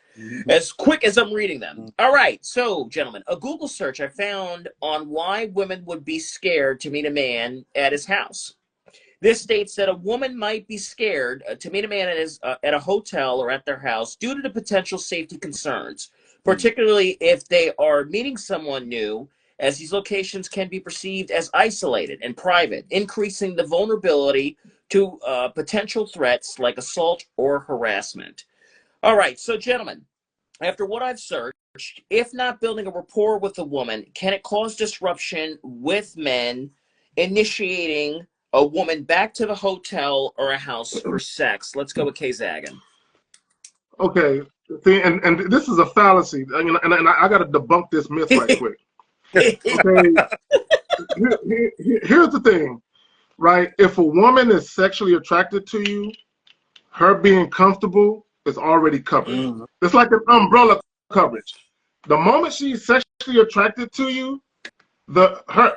as quick as I'm reading them. All right, so, gentlemen, a Google search I found on why women would be scared to meet a man at his house. This states that a woman might be scared to meet a man at a hotel or at their house due to the potential safety concerns, particularly if they are meeting someone new, as these locations can be perceived as isolated and private, increasing the vulnerability to potential threats like assault or harassment. All right, so gentlemen, after what I've searched, if not building a rapport with a woman, can it cause disruption with men initiating a woman back to the hotel or a house for sex? Let's go with K-Zagan. Okay, see, and this is a fallacy, and I got to debunk this myth right quick. Okay, here's the thing, right? If a woman is sexually attracted to you, her being comfortable is already covered. It's like an umbrella coverage. The moment she's sexually attracted to you,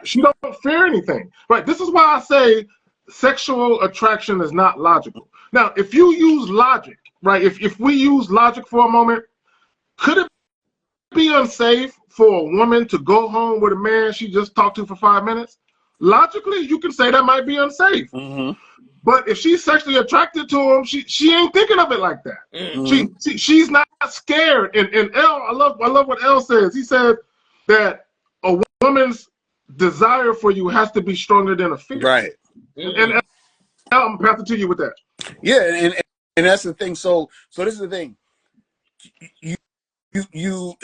she don't fear anything, right? This is why I say sexual attraction is not logical. Now, if you use logic, right? If we use logic for a moment, could it be unsafe for a woman to go home with a man she just talked to for 5 minutes? Logically, you can say that might be unsafe. But if she's sexually attracted to him, she ain't thinking of it like that. She's not scared. And L, I love what L says. He said that a woman's desire for you has to be stronger than a fear. Right. And L, I'm passing to you with that. Yeah, and that's the thing. So this is the thing. You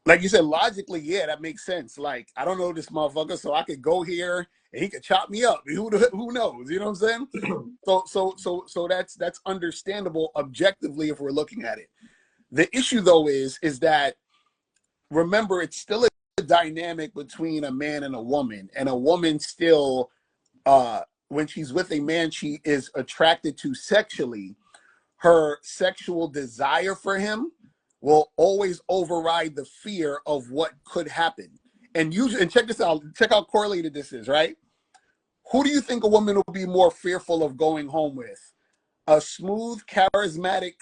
like you said, logically, yeah, that makes sense. Like, I don't know this motherfucker, so I could go here and he could chop me up. Who knows? You know what I'm saying? So that's understandable objectively if we're looking at it. The issue though is that, remember, it's still a dynamic between a man and a woman still, when she's with a man she is attracted to sexually, her sexual desire for him will always override the fear of what could happen. And usually, and check this out, check how correlated this is, right? Who do you think a woman will be more fearful of going home with? A smooth, charismatic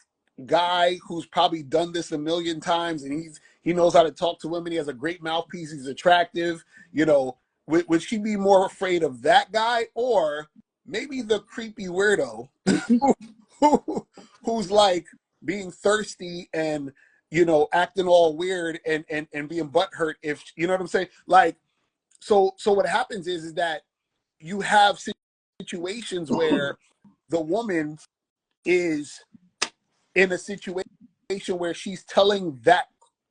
guy who's probably done this a million times, and he knows how to talk to women. He has a great mouthpiece. He's attractive. You know, would she be more afraid of that guy, or maybe the creepy weirdo who's like being thirsty and, you know, acting all weird and being butthurt, if you know what I'm saying? Like, so what happens is that you have situations where the woman is in a situation where she's telling that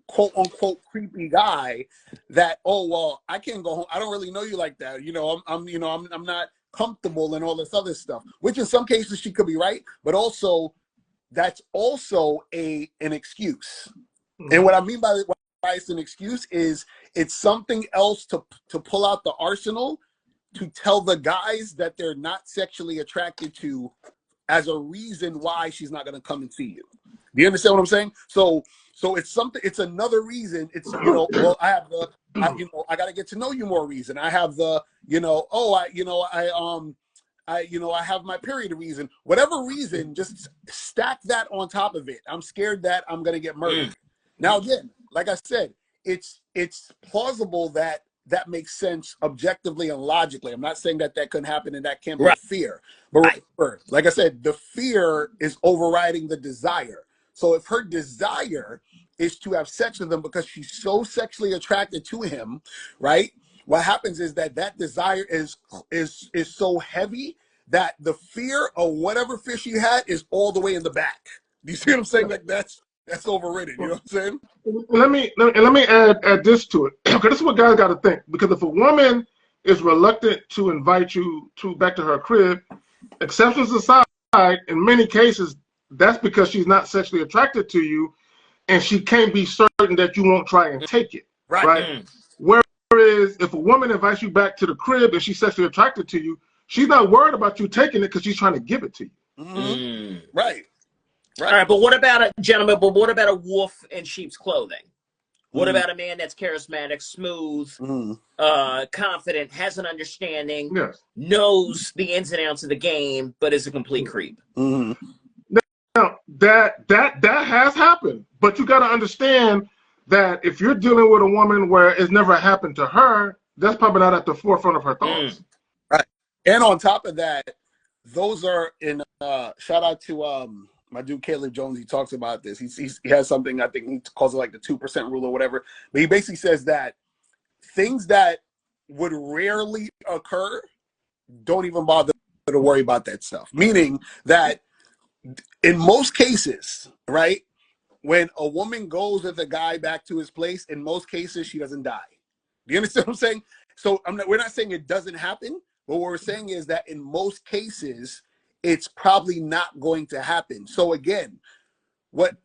quote unquote creepy guy that, oh, well, I can't go home. I don't really know you like that. You know, I'm not comfortable and all this other stuff, which in some cases she could be right, but also that's also an excuse. And what I mean by why it's an excuse is it's something else to pull out the arsenal to tell the guys that they're not sexually attracted to as a reason why she's not going to come and see you. Do you understand what I'm saying? So it's something. It's another reason. It's, you know, well, I have the, I got to get to know you more reason. I have the, you know, oh, I have my period reason. Whatever reason, just stack that on top of it. I'm scared that I'm going to get murdered. Now, again, like I said, it's plausible that makes sense objectively and logically. I'm not saying that couldn't happen and that can't be fear. But remember, like I said, the fear is overriding the desire. So if her desire is to have sex with him because she's so sexually attracted to him, right? What happens is that desire is so heavy that the fear of whatever fear she had is all the way in the back. Do you see what I'm saying? Like that's overridden. You know what I'm saying? Let me add this to it. Okay, this is what guys got to think. Because if a woman is reluctant to invite you back to her crib, exceptions aside, in many cases, that's because she's not sexually attracted to you, and she can't be certain that you won't try and take it. Right? Whereas if a woman invites you back to the crib and she's sexually attracted to you, she's not worried about you taking it because she's trying to give it to you. Right. All right, but what about what about a wolf in sheep's clothing? What about a man that's charismatic, smooth, confident, has an understanding, knows the ins and outs of the game, but is a complete creep? Now, that has happened, but you got to understand that if you're dealing with a woman where it's never happened to her, that's probably not at the forefront of her thoughts. Right. And on top of that, those are in shout out to my dude Caleb Jones. He talks about this. He has something, I think he calls it like the 2% rule or whatever. But he basically says that things that would rarely occur, don't even bother to worry about that stuff. Meaning that in most cases, right, when a woman goes with a guy back to his place, in most cases she doesn't die. Do you understand what I'm saying? So we're not saying it doesn't happen, but what we're saying is that in most cases, it's probably not going to happen. So again, what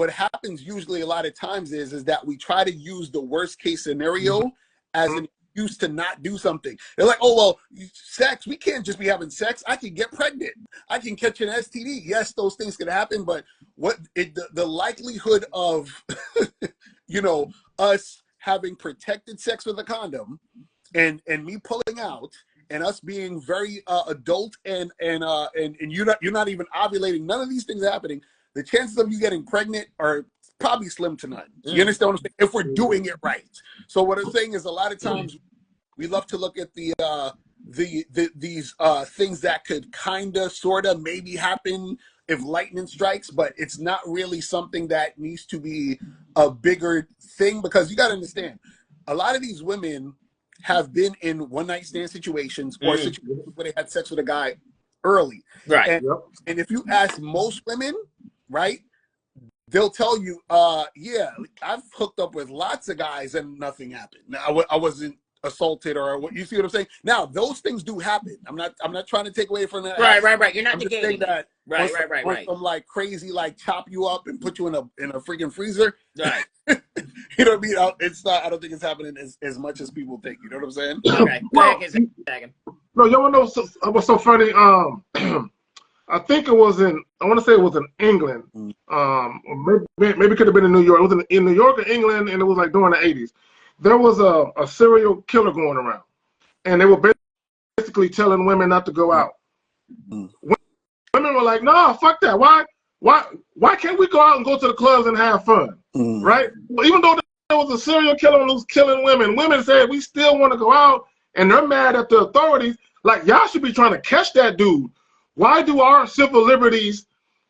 happens usually a lot of times is that we try to use the worst case scenario as an excuse to not do something. They're like, oh, well, sex, we can't just be having sex. I can get pregnant. I can catch an STD. Yes, those things can happen, but the likelihood of, you know, us having protected sex with a condom and me pulling out and us being very adult and you're not even ovulating, none of these things are happening, the chances of you getting pregnant are probably slim to none. You understand what I'm saying? If we're doing it right. So what I'm saying is a lot of times we love to look at these things that could kind of, sort of, maybe happen if lightning strikes, but it's not really something that needs to be a bigger thing, because you got to understand, a lot of these women have been in one-night stand situations or situations where they had sex with a guy early. Right. And if you ask most women, right, they'll tell you, yeah, I've hooked up with lots of guys and nothing happened. Now, I wasn't assaulted or what. You see what I'm saying? Now, those things do happen. I'm not trying to take away from that. Right. You're not negating that. Right. Some like crazy, like chop you up and put you in a freaking freezer. Right. You know what I mean? It's not. I don't think it's happening as much as people think. You know what I'm saying? Okay. Go ahead, no, you wanna know what's so funny? I think it was in, I want to say it was in England. Or maybe it could have been in New York. It was in New York or England, and it was like during the 80s. There was a serial killer going around, and they were basically telling women not to go out. Women were like, "No, fuck that. Why can't we go out and go to the clubs and have fun?" Right? Well, even though there was a serial killer who was killing women, women said we still want to go out, and they're mad at the authorities. Like, y'all should be trying to catch that dude. Why do our civil liberties,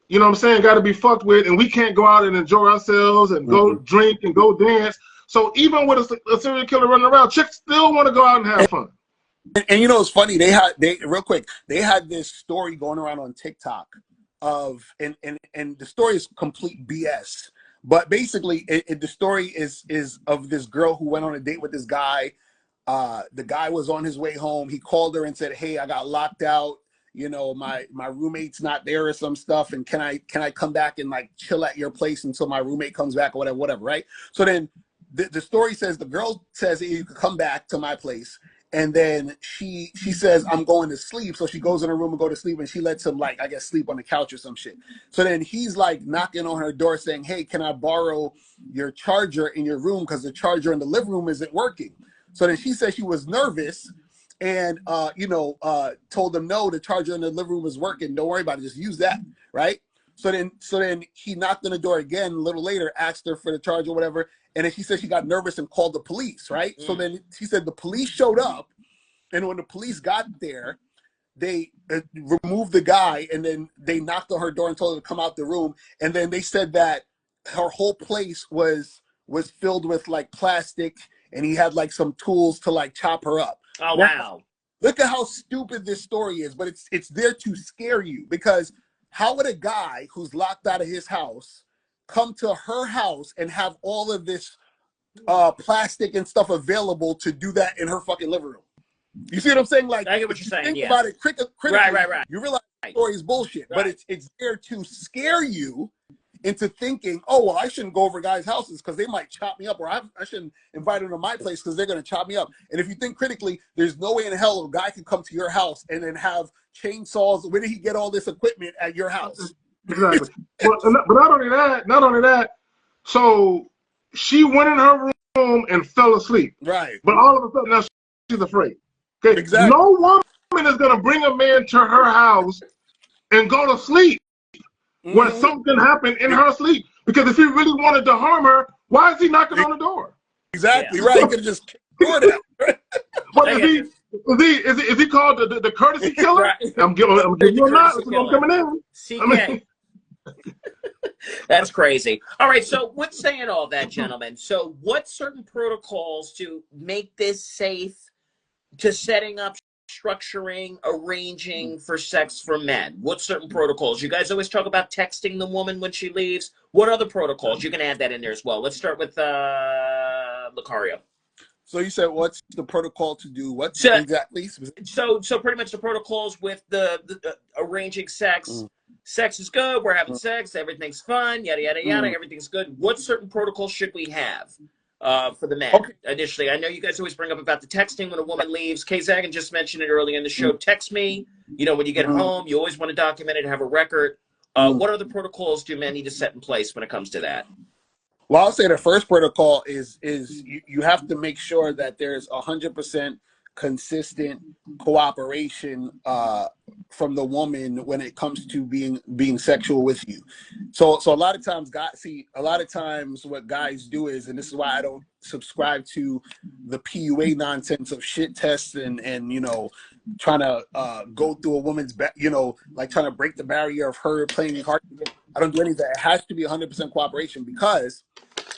you know what I'm saying, got to be fucked with, and we can't go out and enjoy ourselves and go drink and go dance? So even with a serial killer running around, chicks still want to go out and have fun. And you know, it's funny. They real quick. They had this story going around on TikTok of, and the story is complete BS. But basically, the story is of this girl who went on a date with this guy. The guy was on his way home. He called her and said, "Hey, I got locked out. You know, my roommate's not there or some stuff. And can I come back and like chill at your place until my roommate comes back or whatever, right?" So then the story says the girl says, "Hey, you can come back to my place." And then she says, "I'm going to sleep." So she goes in her room and go to sleep, and she lets him, like, I guess, sleep on the couch or some shit. So then he's like knocking on her door saying, "Hey, can I borrow your charger in your room? Because the charger in the living room isn't working." So then she said she was nervous and, told him, "No, the charger in the living room is working. Don't worry about it. Just use that." Right. So then he knocked on the door again a little later, asked her for the charger or whatever. And then she said she got nervous and called the police, right? So then she said the police showed up, and when the police got there, they removed the guy, and then they knocked on her door and told her to come out the room. And then they said that her whole place was filled with like plastic, and he had like some tools to like chop her up. Oh, wow. Look at how stupid this story is, but it's there to scare you, because how would a guy who's locked out of his house come to her house and have all of this plastic and stuff available to do that in her fucking living room? You see what I'm saying? Like, I get what you're saying. Think about it critically. Right. You realize the story is bullshit, but it's there to scare you into thinking, "Oh, well, I shouldn't go over guys' houses because they might chop me up, or I shouldn't invite them to my place because they're going to chop me up." And if you think critically, there's no way in hell a guy could come to your house and then have chainsaws. Where did he get all this equipment at your house? Exactly. But not only that, so she went in her room and fell asleep. Right. But all of a sudden now she's afraid. Okay. Exactly. No woman is gonna bring a man to her house and go to sleep when something happened in her sleep. Because if he really wanted to harm her, why is he knocking on the door? Exactly. Right. He could have just kicked the door down. But is he called the courtesy killer? Right. I'm giving you a nod. I'm coming in. CK. That's crazy. All right, so with saying all that, gentlemen, so what certain protocols to make this safe to setting up, structuring, arranging for sex for men? What certain protocols? You guys always talk about texting the woman when she leaves. What other protocols? You can add that in there as well. Let's start with Lucario. So you said, what's the protocol to do what exactly? So pretty much the protocols with the arranging sex. Sex is good. We're having sex. Everything's fun. Yada, yada, yada. Everything's good. What certain protocols should we have for the men? Okay. Initially, I know you guys always bring up about the texting when a woman leaves. Kay Zagan just mentioned it earlier in the show. Text me. You know, when you get home, you always want to document it, have a record. What other protocols do men need to set in place when it comes to that? Well, I'll say the first protocol is you have to make sure that there's 100% consistent cooperation from the woman when it comes to being sexual with you. So a lot of times what guys do is, and this is why I don't subscribe to the PUA nonsense of shit tests and trying to go through a woman's like trying to break the barrier of her playing hard. I don't do any of that. It has to be 100% cooperation, because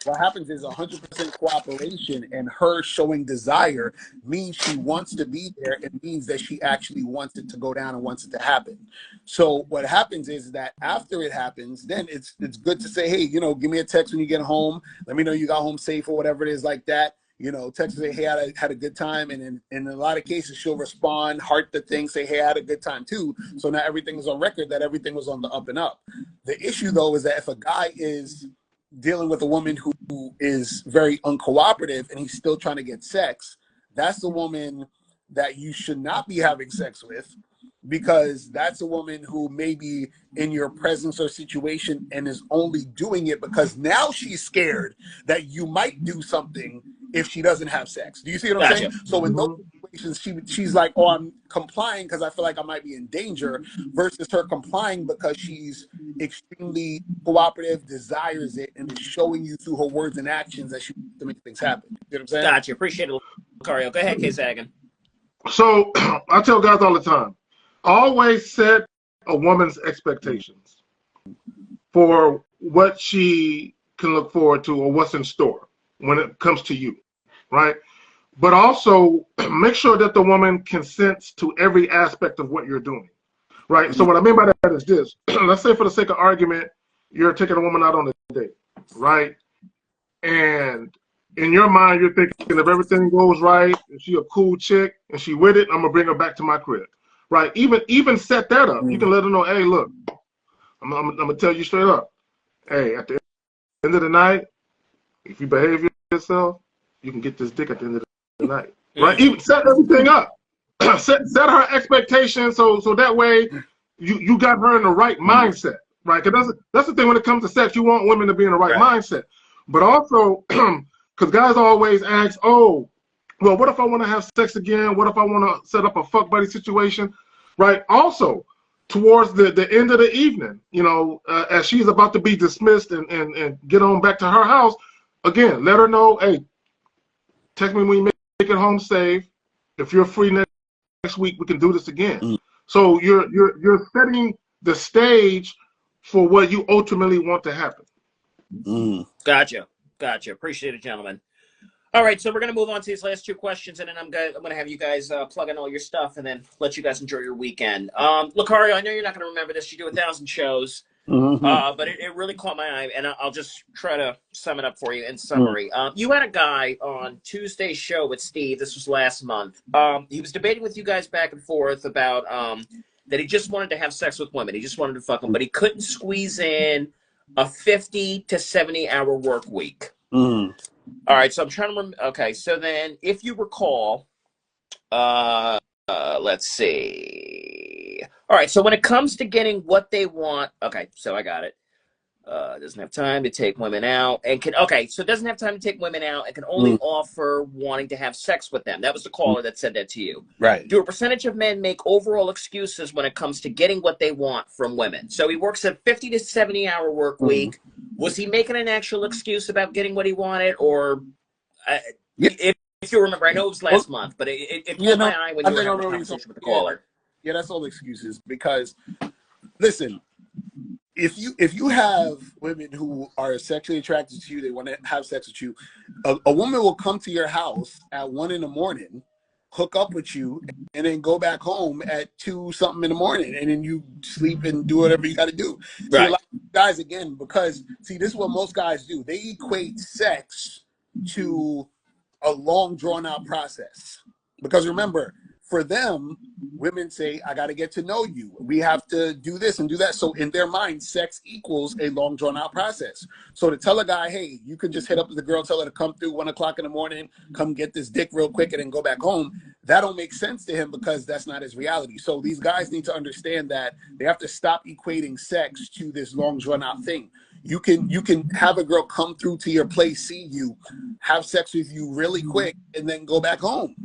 what happens is 100% cooperation and her showing desire means she wants to be there. It means that she actually wants it to go down and wants it to happen. So what happens is that after it happens, then it's good to say, "Hey, give me a text when you get home. Let me know you got home safe," or whatever it is like that. Text her, say, "Hey, I had a good time." And in a lot of cases, she'll respond, heart the thing, say, "Hey, I had a good time too." So now everything is on record that everything was on the up and up. The issue, though, is that if a guy is dealing with a woman who is very uncooperative and he's still trying to get sex, that's the woman that you should not be having sex with, because that's a woman who may be in your presence or situation and is only doing it because now she's scared that you might do something if she doesn't have sex. Do you see what I'm saying? So in those situations, she's like, oh, I'm complying because I feel like I might be in danger, versus her complying because she's extremely cooperative, desires it, and is showing you through her words and actions that she wants to make things happen. You know what I'm saying? Gotcha. Appreciate it, Lucario. Go ahead, K-Zagan. So I tell guys all the time, always set a woman's expectations for what she can look forward to or what's in store when it comes to you, right? But also make sure that the woman consents to every aspect of what you're doing, right? So what I mean by that is this. Let's say for the sake of argument, you're taking a woman out on a date, right? And in your mind, you're thinking if everything goes right, and she a cool chick, and she with it, I'm gonna bring her back to my crib, right? Even set that up. You can let her know, hey, look, I'm gonna tell you straight up, hey, at the end of the night, if you behave yourself, you can get this dick at the end of the night, right? Even set everything up, set her expectations, so that way you got her in the right mindset, right? Because that's the thing when it comes to sex, you want women to be in the right mindset, but also. Because guys always ask, oh, well, what if I want to have sex again? What if I want to set up a fuck buddy situation, right? Also, towards the end of the evening, you know, as she's about to be dismissed and get on back to her house, again, let her know, hey, text me when you make it home safe. If you're free next week, we can do this again. So you're setting the stage for what you ultimately want to happen. Gotcha. Appreciate it, gentlemen. All right, so we're going to move on to these last two questions, and then I'm going to have you guys plug in all your stuff and then let you guys enjoy your weekend. Lucario, I know you're not going to remember this. You do 1,000 shows, but it really caught my eye, and I'll just try to sum it up for you in summary. You had a guy on Tuesday's show with Steve. This was last month. He was debating with you guys back and forth about that he just wanted to have sex with women. He just wanted to fuck them, but he couldn't squeeze in a 50 to 70-hour work week. All right, so I'm trying to remember. Okay, so then if you recall, let's see. All right, so when it comes to getting what they want, okay, so I got it. Doesn't have time to take women out and so doesn't have time to take women out and can only offer wanting to have sex with them. That was the caller that said that to you. Right. Do a percentage of men make overall excuses when it comes to getting what they want from women? So he works a 50 to 70-hour work week. Was he making an actual excuse about getting what he wanted, or if you remember, I know it was last month, but it caught my eye when you were having a conversation with the caller. Yeah, that's all excuses because, listen, if you have women who are sexually attracted to you, they want to have sex with you, a woman will come to your house at 1 a.m, hook up with you, and then go back home at 2 something in the morning, and then you sleep and do whatever you got to do. See, a lot of guys, again, because see, this is what most guys do. They equate sex to a long drawn out process, because remember, for them, women say, I got to get to know you. We have to do this and do that. So in their mind, sex equals a long drawn out process. So to tell a guy, hey, you can just hit up the girl, tell her to come through 1 o'clock in the morning, come get this dick real quick and then go back home, that don't make sense to him because that's not his reality. So these guys need to understand that they have to stop equating sex to this long drawn out thing. You can have a girl come through to your place, see you, have sex with you really quick, and then go back home.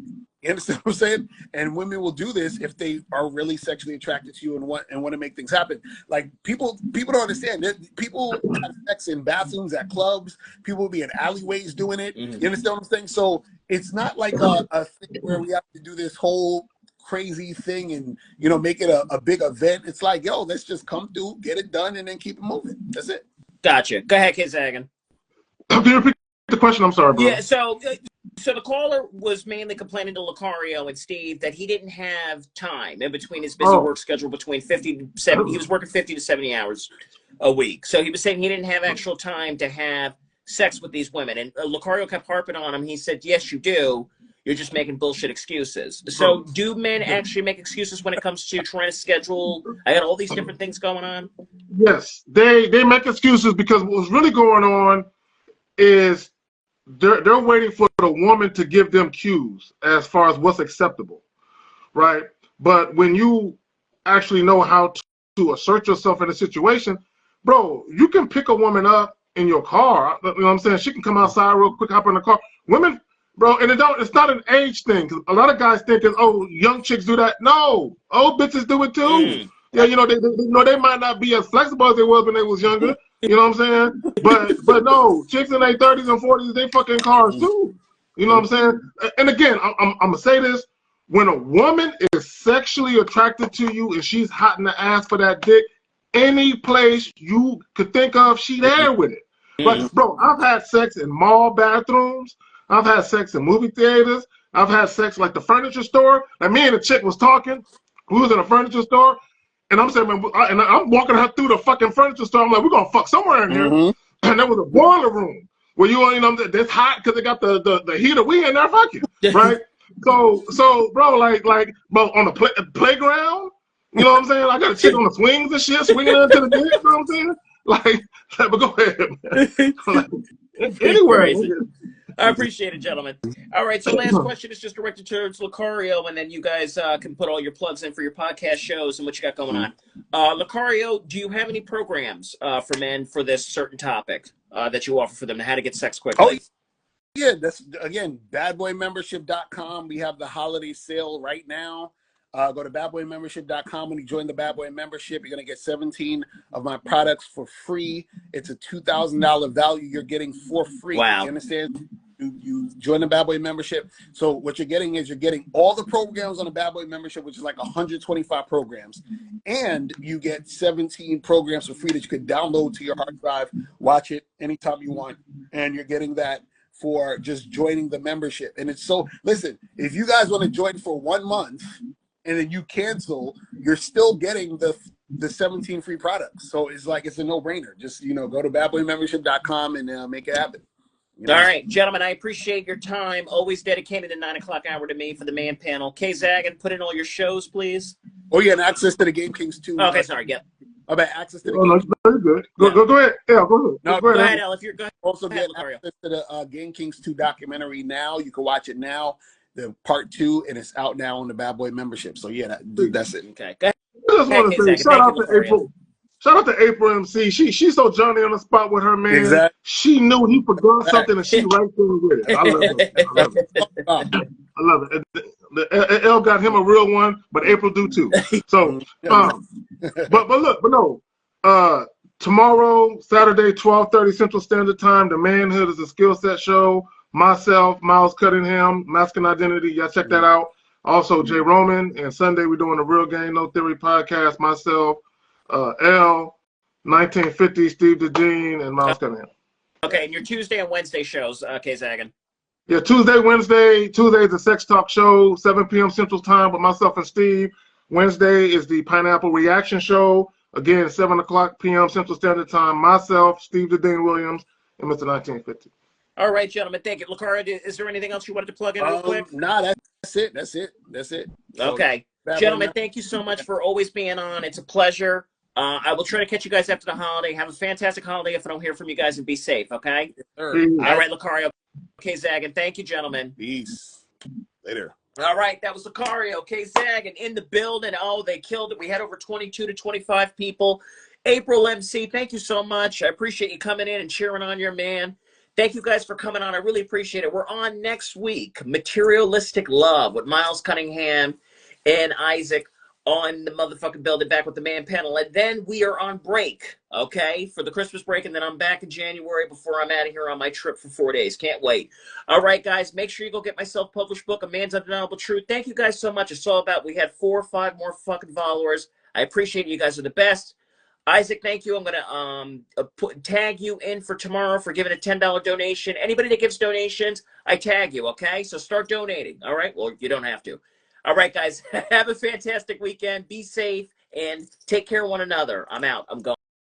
You understand what I'm saying? And women will do this if they are really sexually attracted to you and want to make things happen. Like people don't understand. People have sex in bathrooms, at clubs. People will be in alleyways doing it. You understand what I'm saying? So it's not like a thing where we have to do this whole crazy thing and make it a big event. It's like, yo, let's just come through, get it done, and then keep it moving. That's it. Gotcha. Go ahead, K-Zagan. Can you repeat the question? I'm sorry, bro. Yeah. So the caller was mainly complaining to Lucario and Steve that he didn't have time in between his busy work schedule between 50 to 70. He was working 50 to 70 hours a week. So he was saying he didn't have actual time to have sex with these women. And Lucario kept harping on him. He said, yes, you do. You're just making bullshit excuses. So do men actually make excuses when it comes to trying to schedule? I got all these different things going on. Yes, they make excuses because what's really going on is they're waiting for the woman to give them cues as far as what's acceptable, right? But when you actually know how to assert yourself in a situation, bro, you can pick a woman up in your car. You know what I'm saying? She can come outside real quick, hop in the car. Women, bro, and it's not an age thing. 'Cause a lot of guys think, oh, young chicks do that. No, old bitches do it too. Yeah, you know, they might not be as flexible as they was when they was younger. You know what I'm saying? But no, chicks in their 30s and 40s, they fucking cars too. You know what I'm saying? And again, I'm gonna say this: when a woman is sexually attracted to you and she's hot in the ass for that dick, any place you could think of, she there with it. But bro, I've had sex in mall bathrooms. I've had sex in movie theaters. I've had sex like the furniture store. Like me and a chick was talking. We was in a furniture store, and I'm saying, and I'm walking her through the fucking furniture store. I'm like, we're gonna fuck somewhere in here. And there was a boiler room where you know that's hot because they got the heater. We in there fucking, right? So bro, like bro, on the playground, you know what I'm saying? I got a chick on the swings and shit, swinging into the dick. You know what I'm saying? Like, but go ahead, man. Like, anyway. I appreciate it, gentlemen. All right, so last question is just directed towards Lucario, and then you guys can put all your plugs in for your podcast shows and what you got going on. Lucario, do you have any programs for men for this certain topic that you offer for them, how to get sex quickly? Oh, yeah, that's, again, badboymembership.com. We have the holiday sale right now. Go to badboymembership.com. When you join the Bad Boy membership, you're going to get 17 of my products for free. It's a $2,000 value you're getting for free. Wow. You understand? You join the Bad Boy membership. So what you're getting is you're getting all the programs on the Bad Boy membership, which is like 125 programs. And you get 17 programs for free that you could download to your hard drive, watch it anytime you want. And you're getting that for just joining the membership. And it's so, listen, if you guys want to join for 1 month, and then you cancel, you're still getting the 17 free products. So it's like, it's a no-brainer. Just, you know, go to badboymembership.com and make it happen. You know? All right, gentlemen, I appreciate your time. Always dedicated the 9 o'clock hour to me for the man panel. K-Zagan, put in all your shows, please. Oh, yeah, and access to the Game Kings too. Okay, sorry, yeah. About access to the Game Kings. Very good. Go ahead. Yeah, go ahead. No, go ahead, Al. If you're good. Also get access to the Game Kings 2 documentary now. You can watch it now. The part 2, and it's out now on the Bad Boy membership. So yeah, that's it. Okay. Go ahead. I just want to say shout out to April. Shout out to April MC. She's so Johnny on the spot with her man. Exactly. She knew he forgot something, and she right there with it. I love it. I love it. L got him a real one, but April do too. So, but no. Tomorrow, Saturday, 12:30 Central Standard Time. The Manhood is a skill set show. Myself, Miles Cunningham, Masculine Identity. Y'all check that out. Also, Jay Roman. And Sunday, we're doing the Real Game No Theory podcast. Myself, L, 1950, Steve DeGene, and Miles Cunningham. Okay, and your Tuesday and Wednesday shows, K-Zagan. Yeah, Tuesday, Wednesday. Tuesday is the Sex Talk Show, 7 p.m. Central Time with myself and Steve. Wednesday is the Pineapple Reaction Show. Again, 7 o'clock p.m. Central Standard Time. Myself, Steve DeDean Williams, and Mr. 1950. All right, gentlemen. Thank you. Lucario, is there anything else you wanted to plug in real quick? Nah, that's it. So, okay. Gentlemen, thank you so much for always being on. It's a pleasure. I will try to catch you guys after the holiday. Have a fantastic holiday if I don't hear from you guys, and be safe, okay? All right, Lucario. K-Zagan. Thank you, gentlemen. Peace. Later. All right, that was Lucario. K-Zagan in the building. Oh, they killed it. We had over 22 to 25 people. April MC, thank you so much. I appreciate you coming in and cheering on your man. Thank you guys for coming on. I really appreciate it. We're on next week, Materialistic Love with Miles Cunningham and Isaac on the motherfucking building, back with the man panel. And then we are on break, okay, for the Christmas break. And then I'm back in January before I'm out of here on my trip for 4 days. Can't wait. All right, guys, make sure you go get my self-published book, A Man's Undeniable Truth. Thank you guys so much. It's all about, we had 4 or 5 more fucking followers. I appreciate you guys are the best. Isaac, thank you. I'm going to tag you in for tomorrow for giving a $10 donation. Anybody that gives donations, I tag you, okay? So start donating, all right? Well, you don't have to. All right, guys, have a fantastic weekend. Be safe and take care of one another. I'm out. I'm going.